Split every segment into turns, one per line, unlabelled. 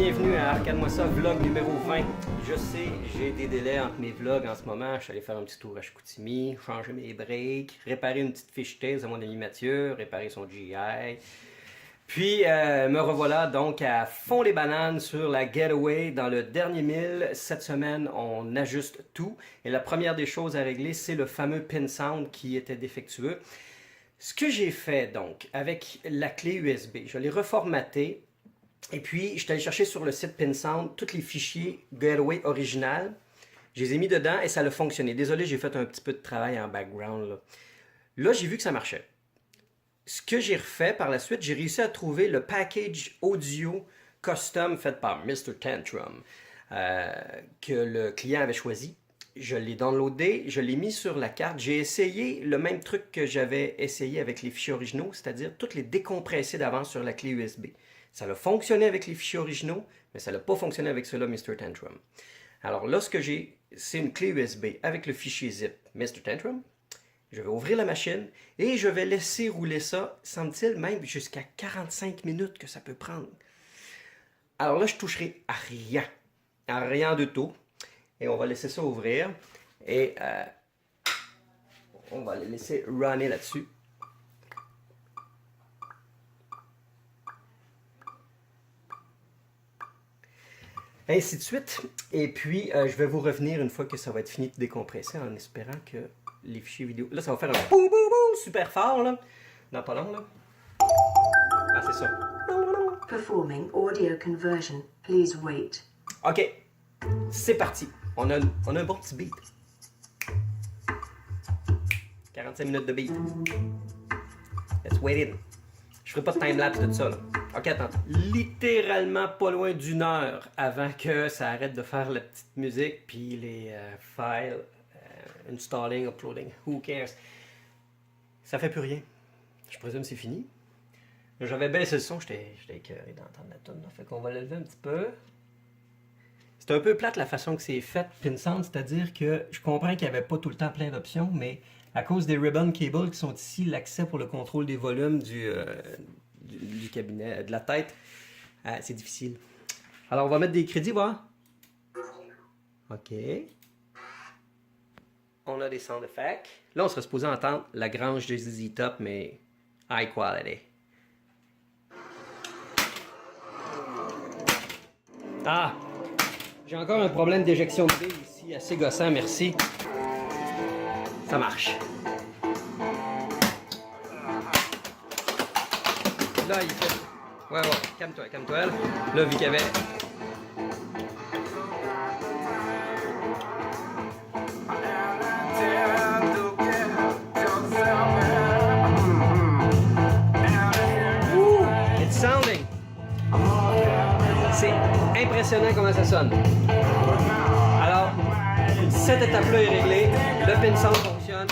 bienvenue à Arcade-moi ça, vlog numéro 20. Je sais, j'ai des délais entre mes vlogs en ce moment. Je suis allé faire un petit tour à Chicoutimi, changer mes breaks, réparer une petite fiche thèse à mon ami Mathieu, réparer son GI. Puis me revoilà donc à fond les bananes sur la Getaway dans le dernier mille. Cette semaine, on ajuste tout. Et la première des choses à régler, c'est le fameux pin sound qui était défectueux. Ce que j'ai fait donc avec la clé USB, je l'ai reformaté. Et puis, je suis allé chercher sur le site PinSound tous les fichiers Getaway original. Je les ai mis dedans et ça a fonctionné. Désolé, j'ai fait un petit peu de travail en background. Là, j'ai vu que ça marchait. Ce que j'ai refait par la suite, j'ai réussi à trouver le package audio custom fait par Mr. Tantrum que le client avait choisi. Je l'ai downloadé, je l'ai mis sur la carte. J'ai essayé le même truc que j'avais essayé avec les fichiers originaux, c'est-à-dire toutes les décompresser d'avance sur la clé USB. Ça a fonctionné avec les fichiers originaux, mais ça n'a pas fonctionné avec ceux-là, Mr. Tantrum. Alors là, ce que j'ai, c'est une clé USB avec le fichier zip Mr. Tantrum. Je vais ouvrir la machine et je vais laisser rouler ça, semble-t-il, même jusqu'à 45 minutes que ça peut prendre. Alors là, je toucherai à rien du tout. Et on va laisser ça ouvrir et on va le laisser runner là-dessus. Ainsi de suite. Et puis, je vais vous revenir une fois que ça va être fini de décompresser en espérant que les fichiers vidéo... Là, ça va faire un boum boum boum super fort, là. Dans pas long, là. Ah, c'est ça.
Performing audio conversion. Please wait.
OK. C'est parti. On a un bon petit beat. 45 minutes de beat. Let's wait in. Je ferai pas de timelapse de ça, là. OK, attends. Littéralement pas loin d'une heure avant que ça arrête de faire la petite musique, puis les files, installing, uploading, who cares. Ça fait plus rien. Je présume que c'est fini. J'avais baissé le son, j'étais écœuré d'entendre la tonne. Fait qu'on va l'élever un petit peu. C'est un peu plate la façon que c'est fait, PinSound, c'est-à-dire que je comprends qu'il n'y avait pas tout le temps plein d'options, mais à cause des ribbon cables qui sont ici, l'accès pour le contrôle des volumes du cabinet, de la tête, c'est difficile. Alors, on va mettre des crédits, voir. OK. On a des sound effects. Là, on serait supposé entendre la grange de ZZ Top, mais high quality. Ah! J'ai encore un problème d'éjection de billes ici, assez gossant, merci. Ça marche. Là, il fait... Ouais, calme-toi, calme-toi. Là, vu qu'il y avait... Ouh! It's sounding! C'est impressionnant comment ça sonne. Alors, cette étape-là est réglée. Le pin sound fonctionne.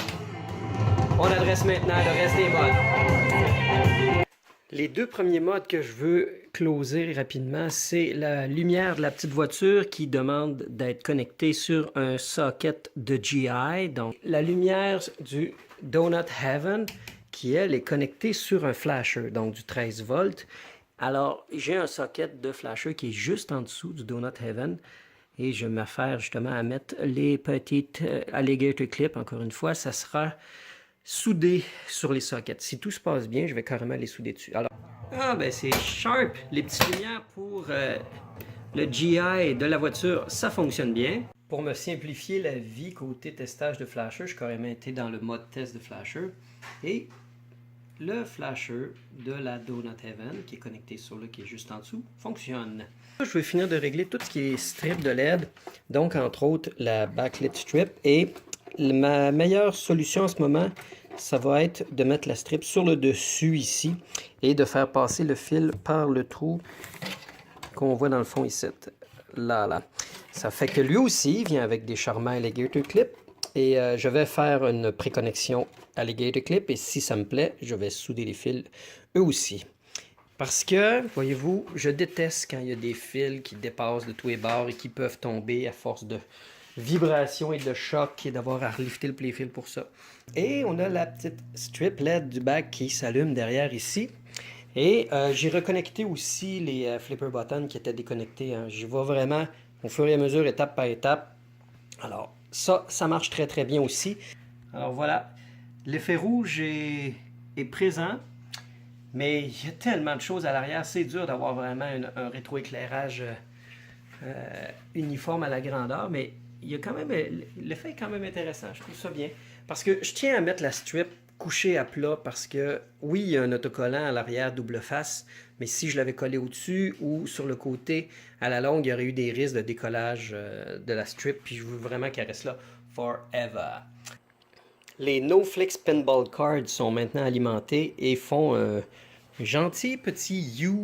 On adresse maintenant le reste des modes. Les deux premiers modes que je veux closer rapidement, c'est la lumière de la petite voiture qui demande d'être connectée sur un socket de GI. Donc, la lumière du Donut Heaven qui, elle, est connectée sur un flasher, donc du 13 volts. Alors, j'ai un socket de flasher qui est juste en dessous du Donut Heaven et je m'affaire justement à mettre les petites alligator clips. Encore une fois, ça sera soudé sur les sockets. Si tout se passe bien, je vais carrément les souder dessus. Alors, ben c'est sharp. Les petites lumières pour le GI de la voiture, ça fonctionne bien. Pour me simplifier la vie côté testage de flasher, je suis carrément été dans le mode test de flasher et le flasher de la Donut Heaven, qui est connecté sur qui est juste en dessous, fonctionne. Je vais finir de régler tout ce qui est strip de LED, donc entre autres la backlit strip. Et ma meilleure solution en ce moment, ça va être de mettre la strip sur le dessus ici et de faire passer le fil par le trou qu'on voit dans le fond ici. Là. Ça fait que lui aussi vient avec des charmants alligator clips. Et je vais faire une préconnexion alligator clip et si ça me plaît, je vais souder les fils eux aussi. Parce que, voyez-vous, je déteste quand il y a des fils qui dépassent de tous les bords et qui peuvent tomber à force de vibration et de choc et d'avoir à relifter le playfield pour ça. Et on a la petite strip LED du bac qui s'allume derrière ici. Et j'ai reconnecté aussi les flipper buttons qui étaient déconnectés. Hein. J'y vais vraiment au fur et à mesure, étape par étape. Alors, ça marche très très bien aussi. Alors voilà, l'effet rouge est présent, mais il y a tellement de choses à l'arrière. C'est dur d'avoir vraiment un rétroéclairage uniforme à la grandeur, mais il y a quand même, l'effet est quand même intéressant. Je trouve ça bien. Parce que je tiens à mettre la strip couchée à plat parce que, oui, il y a un autocollant à l'arrière double face, mais si je l'avais collé au-dessus ou sur le côté, à la longue, il y aurait eu des risques de décollage de la strip, puis je veux vraiment qu'elle reste là forever. Les NoFlex Pinball Cards sont maintenant alimentés et font un gentil petit U,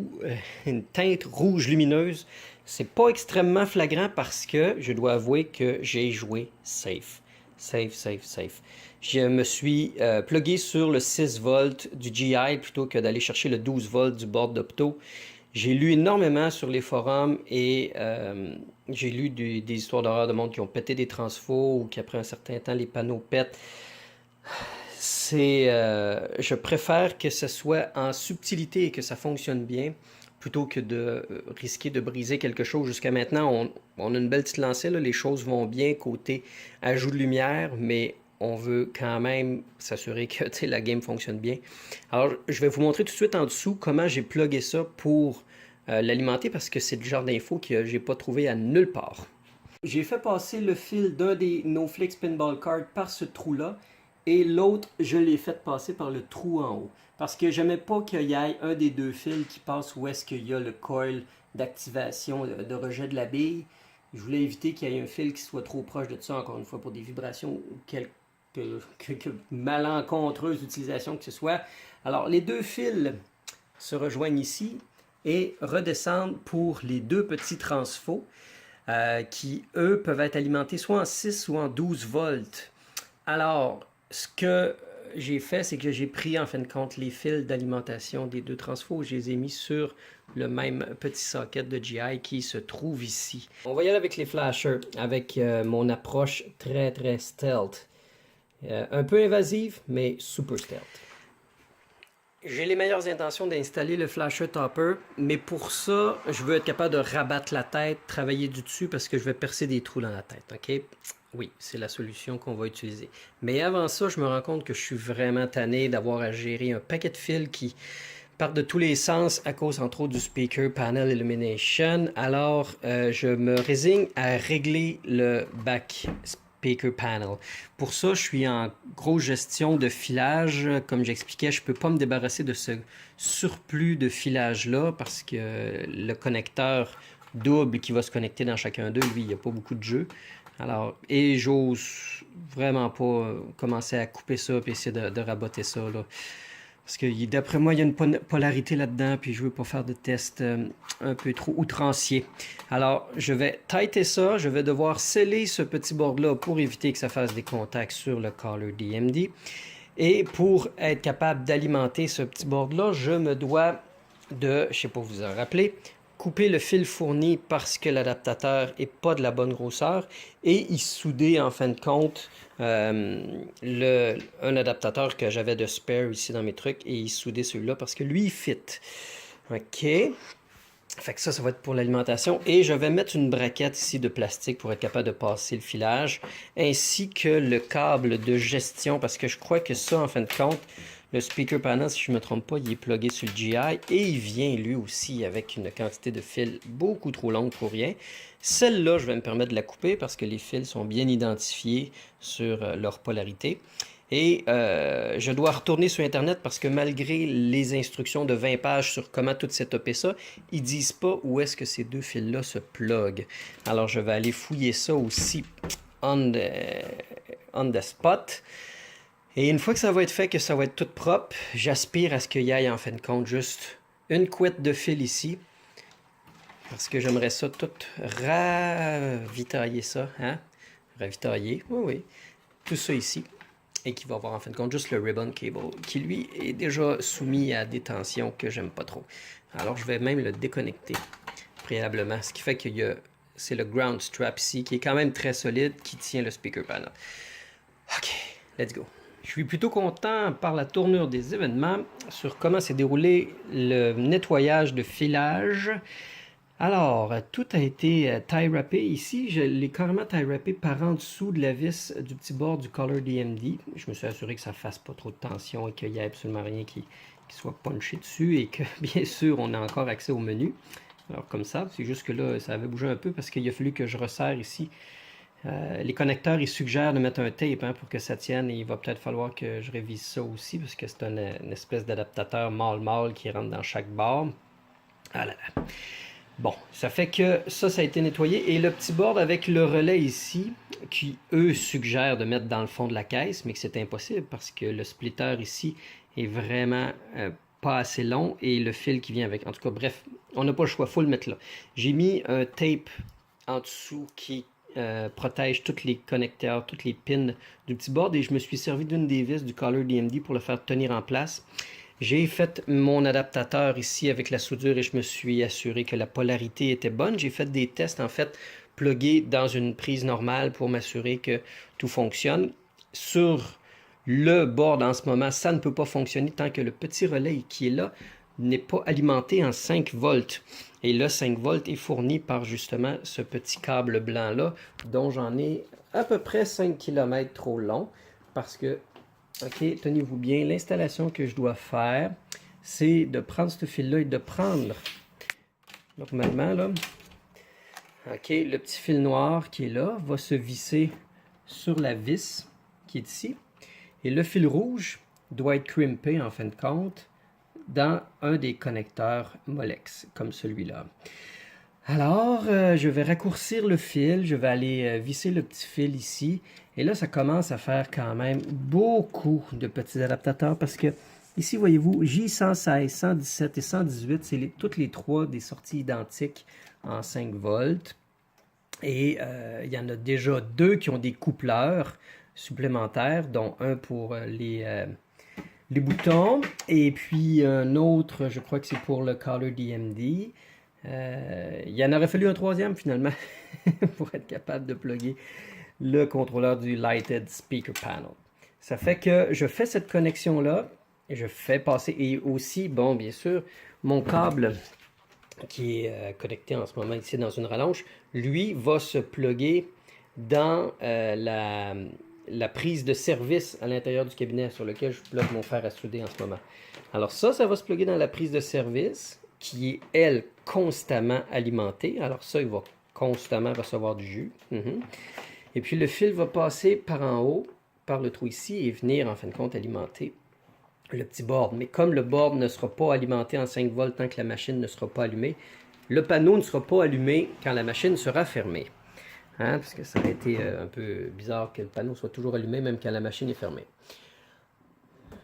une teinte rouge lumineuse. C'est pas extrêmement flagrant parce que je dois avouer que j'ai joué safe. Safe. Je me suis plugué sur le 6 volts du GI plutôt que d'aller chercher le 12 volts du board d'Opto. J'ai lu énormément sur les forums et j'ai lu des histoires d'horreur de monde qui ont pété des transfos ou qu'après un certain temps les panneaux pètent. Je préfère que ce soit en subtilité et que ça fonctionne bien plutôt que de risquer de briser quelque chose. Jusqu'à maintenant, on a une belle petite lancée, là. Les choses vont bien côté ajout de lumière, mais on veut quand même s'assurer que la game fonctionne bien. Alors, je vais vous montrer tout de suite en dessous comment j'ai plugué ça pour l'alimenter parce que c'est le genre d'info que j'ai pas trouvé à nulle part. J'ai fait passer le fil d'un des NoFlex Pinball Cards par ce trou-là et l'autre, je l'ai fait passer par le trou en haut. Parce que j'aimais pas qu'il y ait un des deux fils qui passe où est-ce qu'il y a le coil d'activation, de rejet de la bille. Je voulais éviter qu'il y ait un fil qui soit trop proche de ça, encore une fois, pour des vibrations ou quelque malencontreuse utilisation que ce soit. Alors, les deux fils se rejoignent ici et redescendent pour les deux petits transfos qui, eux, peuvent être alimentés soit en 6 ou en 12 volts. Alors, ce que j'ai fait, c'est que j'ai pris en fin de compte les fils d'alimentation des deux transfos, je les ai mis sur le même petit socket de GI qui se trouve ici. On va y aller avec les flashers, avec mon approche très très stealth. Un peu invasive, mais super stealth. J'ai les meilleures intentions d'installer le flasher topper, mais pour ça, je veux être capable de rabattre la tête, travailler du dessus parce que je vais percer des trous dans la tête, ok? Oui, c'est la solution qu'on va utiliser. Mais avant ça, je me rends compte que je suis vraiment tanné d'avoir à gérer un paquet de fils qui partent de tous les sens à cause entre autres du speaker panel illumination. Alors, je me résigne à régler le back speaker panel. Pour ça, je suis en grosse gestion de filage. Comme j'expliquais, je ne peux pas me débarrasser de ce surplus de filage-là parce que le connecteur double qui va se connecter dans chacun d'eux, lui, il n'y a pas beaucoup de jeu. Alors, et j'ose vraiment pas commencer à couper ça et essayer de raboter ça, là. Parce que d'après moi, il y a une polarité là-dedans, puis je veux pas faire de test un peu trop outrancier. Alors, je vais tighter ça, je vais devoir sceller ce petit board-là pour éviter que ça fasse des contacts sur le collar DMD. Et pour être capable d'alimenter ce petit board-là, je me dois de, je sais pas vous en rappeler, couper le fil fourni parce que l'adaptateur n'est pas de la bonne grosseur et y souder en fin de compte un adaptateur que j'avais de spare ici dans mes trucs et y souder celui-là parce que lui il fit. Ok. Fait que ça va être pour l'alimentation et je vais mettre une braquette ici de plastique pour être capable de passer le filage ainsi que le câble de gestion parce que je crois que ça en fin de compte le speaker panel, si je ne me trompe pas, il est plugué sur le GI et il vient lui aussi avec une quantité de fils beaucoup trop longue pour rien. Celle-là, je vais me permettre de la couper parce que les fils sont bien identifiés sur leur polarité. Et je dois retourner sur Internet parce que malgré les instructions de 20 pages sur comment tout setuper ça, ils ne disent pas où est-ce que ces deux fils-là se pluguent. Alors, je vais aller fouiller ça aussi on the spot. Et une fois que ça va être fait, que ça va être tout propre, j'aspire à ce qu'il y ait en fin de compte juste une couette de fil ici. Parce que j'aimerais ça tout ravitailler ça. Hein? Ravitailler, oui. Tout ça ici. Et qui va avoir en fin de compte juste le ribbon cable qui lui est déjà soumis à des tensions que j'aime pas trop. Alors je vais même le déconnecter préalablement. Ce qui fait que c'est le ground strap ici qui est quand même très solide qui tient le speaker panel. Ok, let's go. Je suis plutôt content par la tournure des événements sur comment s'est déroulé le nettoyage de filage. Alors, tout a été tie-wrappé. Ici, je l'ai carrément tie-wrappé par en dessous de la vis du petit bord du Color DMD. Je me suis assuré que ça ne fasse pas trop de tension et qu'il n'y ait absolument rien qui soit punché dessus et que, bien sûr, on a encore accès au menu. Alors, comme ça, c'est juste que là, ça avait bougé un peu parce qu'il a fallu que je resserre ici. Les connecteurs, ils suggèrent de mettre un tape pour que ça tienne et il va peut-être falloir que je révise ça aussi parce que c'est une espèce d'adaptateur mâle-mâle qui rentre dans chaque barre. Ah là là. Bon, ça fait que ça a été nettoyé. Et le petit board avec le relais ici, qui eux suggèrent de mettre dans le fond de la caisse, mais que c'est impossible parce que le splitter ici est vraiment pas assez long et le fil qui vient avec. En tout cas, bref, on n'a pas le choix, il faut le mettre là. J'ai mis un tape en dessous qui protège tous les connecteurs, toutes les pins du petit board et je me suis servi d'une des vis du Color DMD pour le faire tenir en place. J'ai fait mon adaptateur ici avec la soudure et je me suis assuré que la polarité était bonne. J'ai fait des tests en fait plugués dans une prise normale pour m'assurer que tout fonctionne. Sur le board en ce moment, ça ne peut pas fonctionner tant que le petit relais qui est là n'est pas alimenté en 5 volts. Et le 5 volts est fourni par justement ce petit câble blanc là dont j'en ai à peu près 5 km trop long parce que ok, tenez-vous bien, l'installation que je dois faire, c'est de prendre ce fil-là et de prendre, normalement, là, ok, le petit fil noir qui est là va se visser sur la vis qui est ici. Et le fil rouge doit être crimpé, en fin de compte, dans un des connecteurs Molex, comme celui-là. Alors, je vais raccourcir le fil, je vais aller visser le petit fil ici. Et là, ça commence à faire quand même beaucoup de petits adaptateurs parce que ici, voyez-vous, J116, 117 et 118, c'est toutes les trois des sorties identiques en 5 volts. Et il y en a déjà deux qui ont des coupleurs supplémentaires, dont un pour les boutons et puis un autre, je crois que c'est pour le Color DMD. Il y en aurait fallu un troisième finalement pour être capable de plugger le contrôleur du Lighted Speaker Panel. Ça fait que je fais cette connexion-là et je fais passer, et aussi, bon, bien sûr, mon câble qui est connecté en ce moment ici dans une rallonge, lui va se plugger dans la prise de service à l'intérieur du cabinet sur lequel je plug mon fer à souder en ce moment. Alors ça va se plugger dans la prise de service qui est, elle, constamment alimentée. Alors ça, il va constamment recevoir du jus. Et puis le fil va passer par en haut, par le trou ici, et venir en fin de compte alimenter le petit board. Mais comme le board ne sera pas alimenté en 5 volts tant que la machine ne sera pas allumée, le panneau ne sera pas allumé quand la machine sera fermée. Hein, parce que ça aurait été un peu bizarre que le panneau soit toujours allumé même quand la machine est fermée.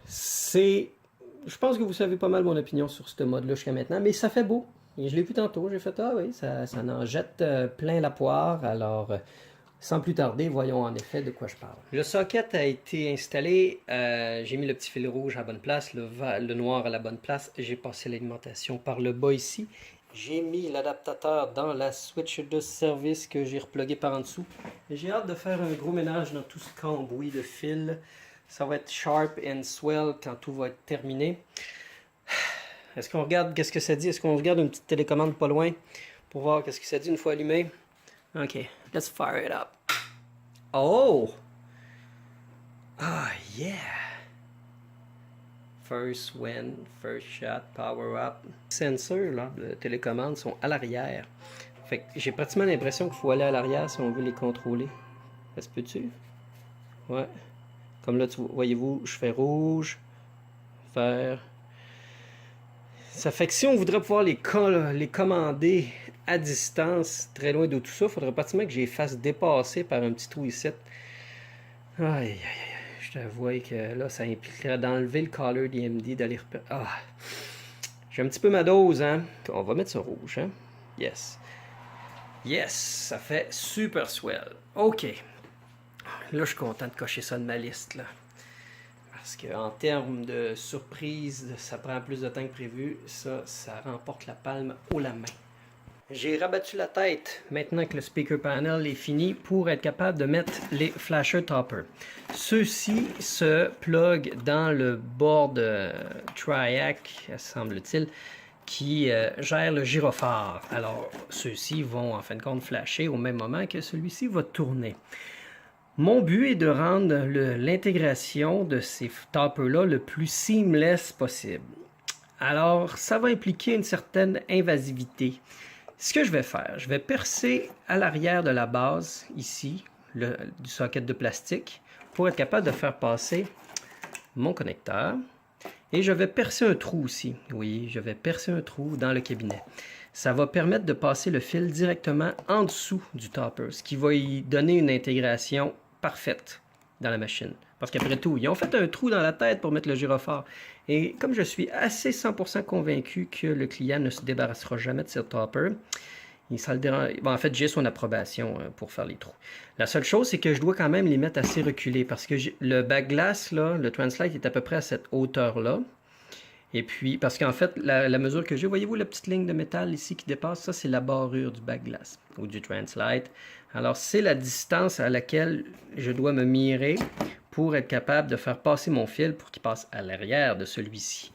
Je pense que vous savez pas mal mon opinion sur ce mode-là jusqu'à maintenant, mais ça fait beau. Et je l'ai vu tantôt, j'ai fait, ah oui, ça en jette plein la poire. Alors, sans plus tarder, voyons en effet de quoi je parle. Le socket a été installé, j'ai mis le petit fil rouge à la bonne place, le noir à la bonne place. J'ai passé l'alimentation par le bas ici. J'ai mis l'adaptateur dans la switch de service que j'ai replugué par en dessous. J'ai hâte de faire un gros ménage dans tout ce cambouis de fil. Ça va être sharp and swell quand tout va être terminé. Est-ce qu'on regarde qu'est-ce que ça dit? Est-ce qu'on regarde une petite télécommande pas loin pour voir qu'est-ce que ça dit une fois allumé? Ok, let's fire it up. Oh! Ah, yeah! First win, first shot, power up. Les sensors là, de télécommande sont à l'arrière. Fait que j'ai pratiquement l'impression qu'il faut aller à l'arrière si on veut les contrôler. Ça se peut-tu? Ouais. Comme là, voyez-vous, je fais rouge, vert. Ça fait que si on voudrait pouvoir les commander à distance, très loin de tout ça, il faudrait pratiquement que je les fasse dépasser par un petit trou ici. Aïe, aïe, aïe. Je t'avoue que là, ça impliquerait d'enlever le Color DMD, d'aller repérer. Ah! J'ai un petit peu ma dose, hein? On va mettre ça rouge, hein? Yes. Yes! Ça fait super swell. OK. Là, je suis content de cocher ça de ma liste, là. Parce qu'en termes de surprise, ça prend plus de temps que prévu. Ça remporte la palme haut la main. J'ai rabattu la tête maintenant que le speaker panel est fini pour être capable de mettre les flasher toppers. Ceux-ci se plug dans le board Triac, semble-t-il, qui gère le gyrophare. Alors, ceux-ci vont en fin de compte flasher au même moment que celui-ci va tourner. Mon but est de rendre l'intégration de ces toppers-là le plus seamless possible. Alors, ça va impliquer une certaine invasivité. Ce que je vais faire, je vais percer à l'arrière de la base, ici, du socket de plastique, pour être capable de faire passer mon connecteur. Et je vais percer un trou aussi. Oui, je vais percer un trou dans le cabinet. Ça va permettre de passer le fil directement en dessous du topper, ce qui va y donner une intégration parfaite dans la machine. Parce qu'après tout, ils ont fait un trou dans la tête pour mettre le gyrophare. Et comme je suis assez 100% convaincu que le client ne se débarrassera jamais de ce topper, ça le dérange... Bon, en fait, j'ai son approbation pour faire les trous. La seule chose, c'est que je dois quand même les mettre assez reculés parce que le backglass, là, le Translite est à peu près à cette hauteur-là. Et puis, parce qu'en fait, la mesure que j'ai, voyez-vous la petite ligne de métal ici qui dépasse, ça c'est la barrure du backglass ou du Translite. Alors, c'est la distance à laquelle je dois me mirer pour être capable de faire passer mon fil pour qu'il passe à l'arrière de celui-ci.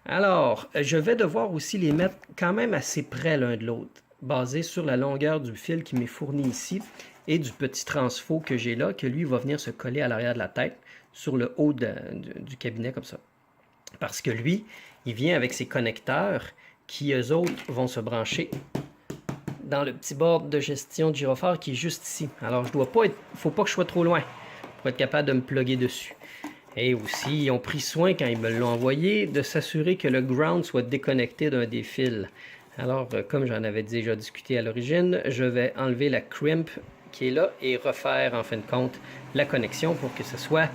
Alors, je vais devoir aussi les mettre quand même assez près l'un de l'autre, basé sur la longueur du fil qui m'est fourni ici et du petit transfo que j'ai là, que lui va venir se coller à l'arrière de la tête, sur le haut du cabinet comme ça. Parce que lui, il vient avec ses connecteurs qui, eux autres, vont se brancher dans le petit board de gestion de gyrophare qui est juste ici. Alors, je dois pas être, faut pas que je sois trop loin pour être capable de me plugger dessus. Et aussi, ils ont pris soin, quand ils me l'ont envoyé, de s'assurer que le ground soit déconnecté d'un des fils. Alors, comme j'en avais déjà discuté à l'origine, je vais enlever la crimp qui est là et refaire, en fin de compte, la connexion pour que ce soit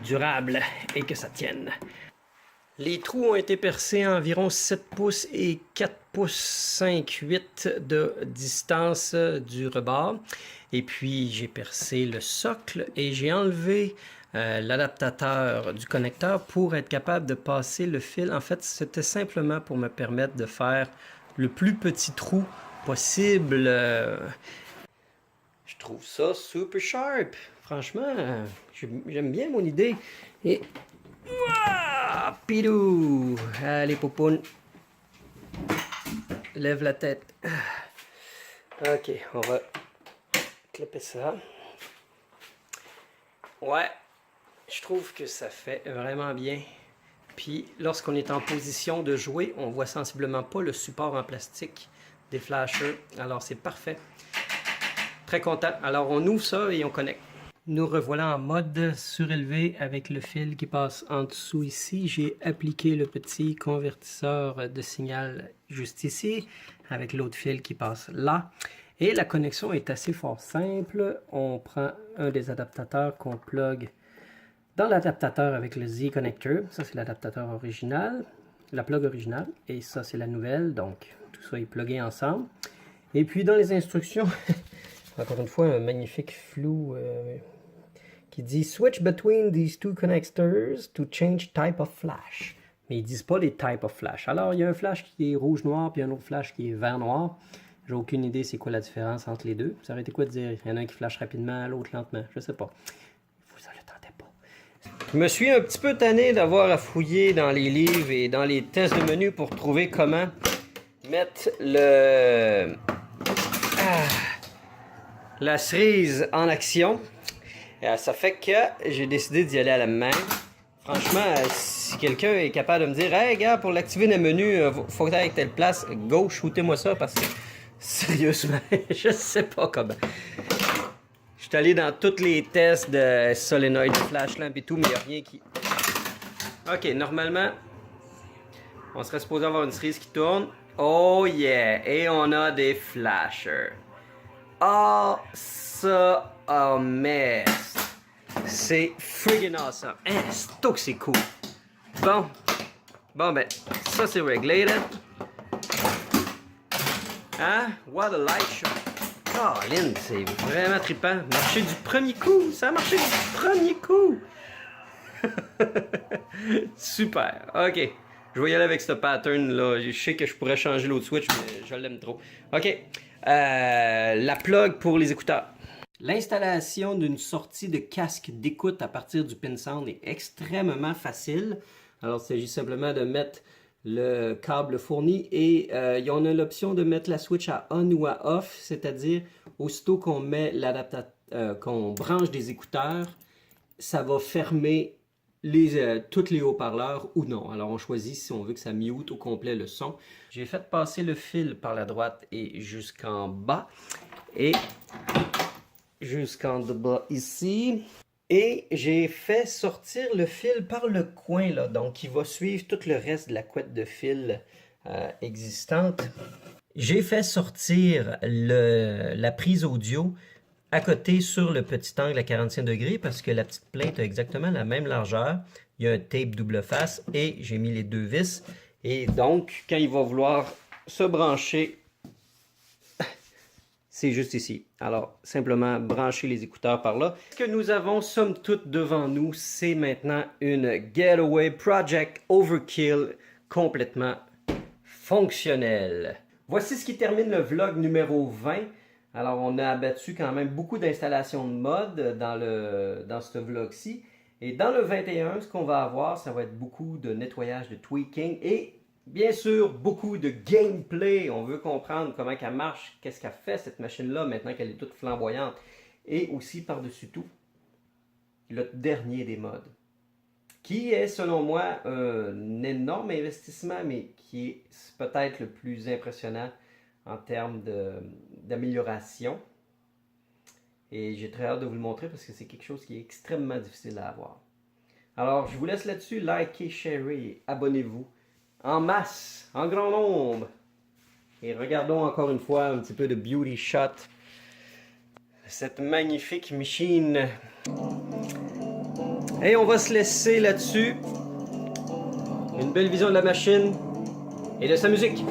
durable et que ça tienne. Les trous ont été percés à environ 7 pouces et 4 pouces 5/8 de distance du rebord. Et puis, j'ai percé le socle et j'ai enlevé l'adaptateur du connecteur pour être capable de passer le fil. En fait, c'était simplement pour me permettre de faire le plus petit trou possible. Je trouve ça super sharp. Franchement, j'aime bien mon idée. Et... Ouah, pidou! Allez, poupoune. Lève la tête. Ok, on va clipper ça. Ouais, je trouve que ça fait vraiment bien. Puis, lorsqu'on est en position de jouer, on voit sensiblement pas le support en plastique des flashers. Alors, c'est parfait. Très content. Alors, on ouvre ça et on connecte. Nous revoilà en mode surélevé avec le fil qui passe en dessous ici. J'ai appliqué le petit convertisseur de signal juste ici avec l'autre fil qui passe là. Et la connexion est assez fort simple. On prend un des adaptateurs qu'on plug dans l'adaptateur avec le Z-connector. Ça, c'est l'adaptateur original, la plug originale. Et ça, c'est la nouvelle. Donc, tout ça est plugué ensemble. Et puis, dans les instructions, encore une fois, un magnifique flou qui dit « Switch between these two connectors to change type of flash ». Mais ils ne disent pas les types of flash. Alors, il y a un flash qui est rouge-noir, puis un autre flash qui est vert-noir. J'ai aucune idée c'est quoi la différence entre les deux. Ça aurait été quoi de dire? Il y en a un qui flash rapidement, l'autre lentement. Je sais pas. Vous ne le tentez pas. Je me suis un petit peu tanné d'avoir à fouiller dans les livres et dans les tests de menu pour trouver comment mettre la cerise en action. Ça fait que j'ai décidé d'y aller à la main. Franchement, si quelqu'un est capable de me dire « Hey gars, pour l'activer le menu, faut que tu ailles avec telle place, go, shootez-moi ça parce que sérieusement, je sais pas comment. » Je suis allé dans tous les tests de solénoïde, de flash lamp et tout, mais il n'y a rien qui... Ok, normalement, on serait supposé avoir une cerise qui tourne. Oh yeah! Et on a des flashers. Oh, ça, oh mess! C'est friggin' awesome. Hein, c'est cool. Bon. Bon, ben, ça c'est réglé, là. Hein? What a light show. Colin, c'est vraiment trippant. Marché du premier coup. Ça a marché du premier coup. Super. OK. Je vais y aller avec ce pattern là. Je sais que je pourrais changer l'autre switch, mais je l'aime trop. OK. La plug pour les écouteurs. L'installation d'une sortie de casque d'écoute à partir du pin sound est extrêmement facile. Alors, il s'agit simplement de mettre le câble fourni et on a l'option de mettre la switch à on ou à off, c'est-à-dire aussitôt qu'on met qu'on branche des écouteurs, ça va fermer tous les haut-parleurs ou non. Alors, on choisit si on veut que ça mute au complet le son. J'ai fait passer le fil par la droite et jusqu'en bas et jusqu'en bas ici. Et j'ai fait sortir le fil par le coin, là, donc il va suivre tout le reste de la couette de fil existante. J'ai fait sortir la prise audio à côté sur le petit angle à 45 degrés parce que la petite plainte a exactement la même largeur. Il y a un tape double face et j'ai mis les deux vis. Et donc, quand il va vouloir se brancher, c'est juste ici. Alors, simplement brancher les écouteurs par là. Ce que nous avons, somme toute, devant nous, c'est maintenant une Getaway Project Overkill complètement fonctionnelle. Voici ce qui termine le vlog numéro 20. Alors, on a abattu quand même beaucoup d'installations de mode dans ce vlog-ci. Et dans le 21, ce qu'on va avoir, ça va être beaucoup de nettoyage, de tweaking et bien sûr, beaucoup de gameplay. On veut comprendre comment elle marche, qu'est-ce qu'elle fait cette machine-là maintenant qu'elle est toute flamboyante. Et aussi, par-dessus tout, le dernier des modes, qui est, selon moi, un énorme investissement, mais qui est peut-être le plus impressionnant en termes d'amélioration. Et j'ai très hâte de vous le montrer parce que c'est quelque chose qui est extrêmement difficile à avoir. Alors, je vous laisse là-dessus. Likez, sharez, abonnez-vous. En masse, en grand nombre. Et regardons encore une fois un petit peu de beauty shot. Cette magnifique machine. Et on va se laisser là-dessus. Une belle vision de la machine et de sa musique.